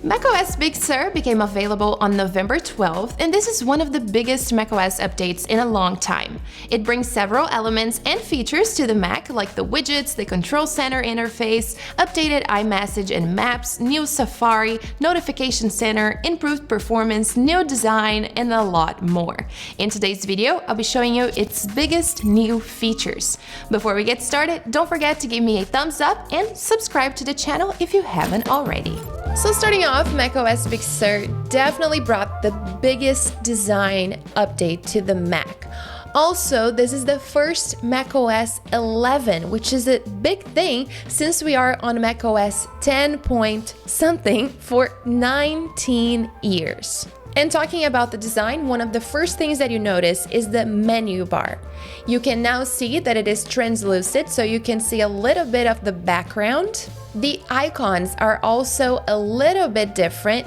macOS Big Sur became available on November 12th, and this is one of the biggest macOS updates in a long time. It brings several elements and features to the Mac, like the widgets, the control center interface, updated iMessage and Maps, new Safari, notification center, improved performance, new design, and a lot more. In today's video, I'll be showing you its biggest new features. Before we get started, don't forget to give me a thumbs up and subscribe to the channel if you haven't already. So starting off, macOS Big Sur definitely brought the biggest design update to the Mac. Also, this is the first macOS 11, which is a big thing since we are on macOS 10 point something for 19 years. And talking about the design, one of the first things that you notice is the menu bar. You can now see that it is translucent, so you can see a little bit of the background. The icons are also a little bit different,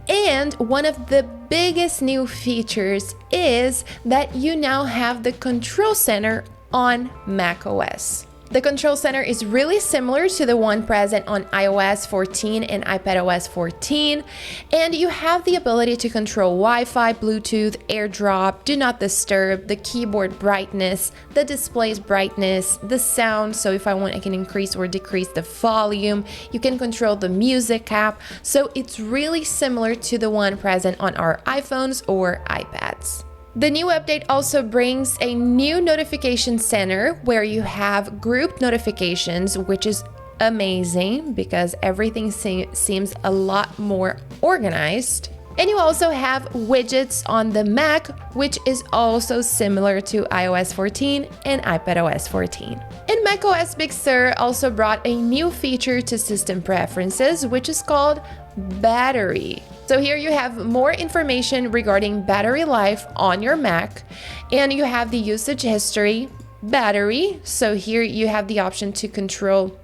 and one of the biggest new features is that you now have the control center on macOS. The control center is really similar to the one present on iOS 14 and iPadOS 14, and you have the ability to control Wi-Fi, Bluetooth, AirDrop, Do Not Disturb, the keyboard brightness, the display's brightness, the sound, so if I want I can increase or decrease the volume. You can control the music app, so it's really similar to the one present on our iPhones or iPads. The new update also brings a new notification center where you have group notifications, which is amazing because everything seems a lot more organized. And you also have widgets on the Mac, which is also similar to iOS 14 and iPadOS 14. And macOS Big Sur also brought a new feature to system preferences, which is called battery. So here you have more information regarding battery life on your Mac, and you have the usage history, battery. So here you have the option to control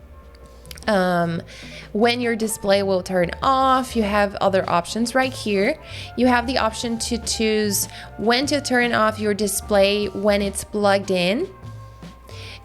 when your display will turn off. You have other options right here. You have the option to choose when to turn off your display when it's plugged in.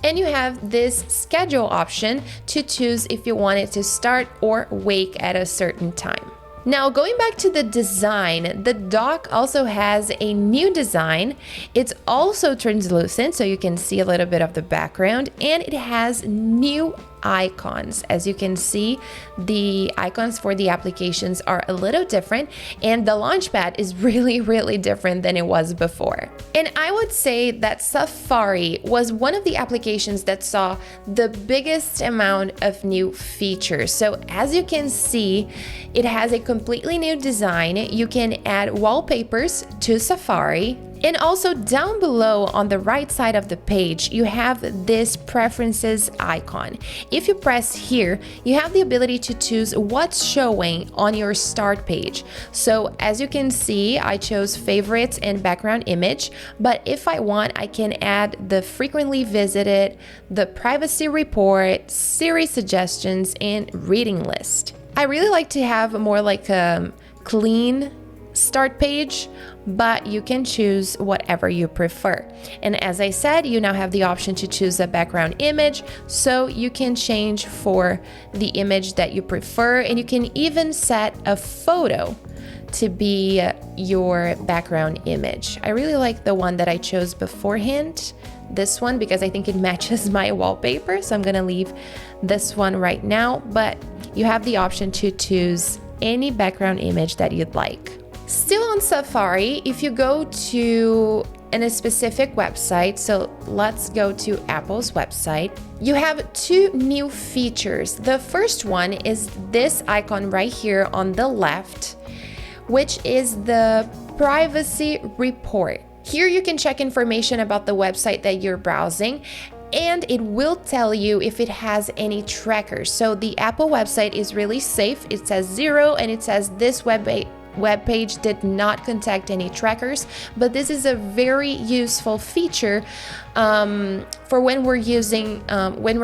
And you have this schedule option to choose if you want it to start or wake at a certain time. Now, going back to the design, the dock also has a new design. It's also translucent, so you can see a little bit of the background, and it has new icons. As you can see, the icons for the applications are a little different, and the launchpad is really different than it was before. And I would say that Safari was one of the applications that saw the biggest amount of new features. So as you can see, it has a completely new design. You can add wallpapers to Safari. And also down below on the right side of the page, you have this preferences icon. If you press here, you have the ability to choose what's showing on your start page. So as you can see, I chose favorites and background image, but if I want, I can add the frequently visited, the privacy report, Siri suggestions, and reading list. I really like to have more like a clean start page, but you can choose whatever you prefer. And as I said, you now have the option to choose a background image, so you can change for the image that you prefer, and you can even set a photo to be your background image. I really like the one that I chose beforehand, this one, because I think it matches my wallpaper, so I'm gonna leave this one right now, but you have the option to choose any background image that you'd like. Still on Safari, if you go to a specific website, so let's go to Apple's website, you have two new features. The first one is this icon right here on the left, which is the privacy report. Here you can check information about the website that you're browsing, and it will tell you if it has any trackers. So the Apple website is really safe. It says 0, and it says this web page did not contact any trackers, but this is a very useful feature for when we're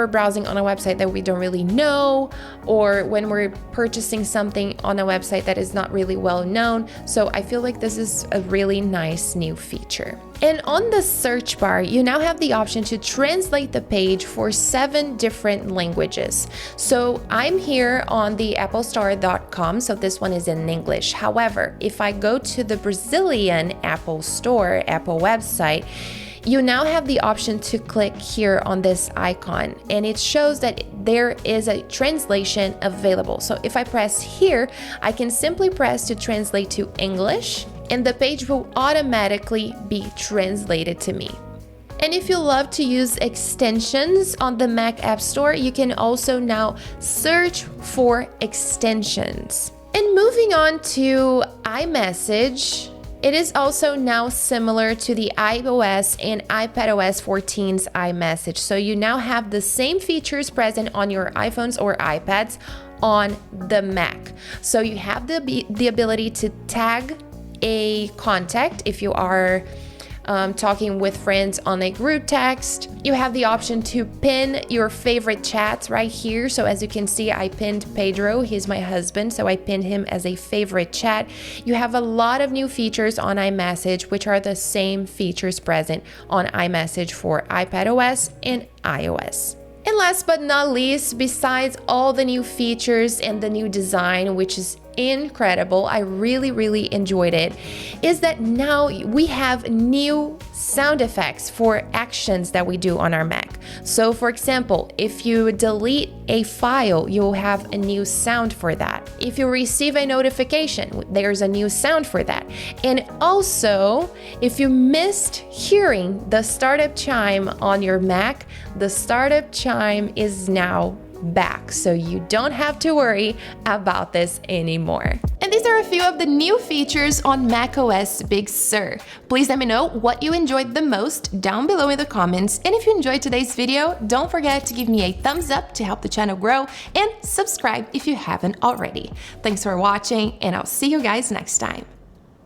browsing on a website that we don't really know, or when we're purchasing something on a website that is not really well known. So I feel like this is a really nice new feature. And on the search bar, you now have the option to translate the page for 7 different languages. So I'm here on the applestore.com, so this one is in English. However, if I go to the Brazilian Apple Store, Apple website, you now have the option to click here on this icon, and it shows that there is a translation available. So if I press here, I can simply press to translate to English, and the page will automatically be translated to me. And if you love to use extensions on the Mac App Store, you can also now search for extensions. And moving on to iMessage, it is also now similar to the iOS and iPadOS 14's iMessage. So you now have the same features present on your iPhones or iPads on the Mac. So you have the ability to tag a contact if you are talking with friends on a group text. You have the option to pin your favorite chats right here. So as you can see, I pinned Pedro, he's my husband, so I pinned him as a favorite chat. You have a lot of new features on iMessage, which are the same features present on iMessage for iPadOS and iOS. And last but not least, besides all the new features and the new design, which is incredible, I really enjoyed it, is that now we have new sound effects for actions that we do on our Mac. So for example, if you delete a file, you'll have a new sound for that. If you receive a notification, there's a new sound for that. And also, if you missed hearing the startup chime on your Mac, the startup chime is now back, so you don't have to worry about this anymore. And these are a few of the new features on macOS Big Sur. Please let me know what you enjoyed the most down below in the comments, and if you enjoyed today's video, don't forget to give me a thumbs up to help the channel grow, and subscribe if you haven't already. Thanks for watching, and I'll see you guys next time.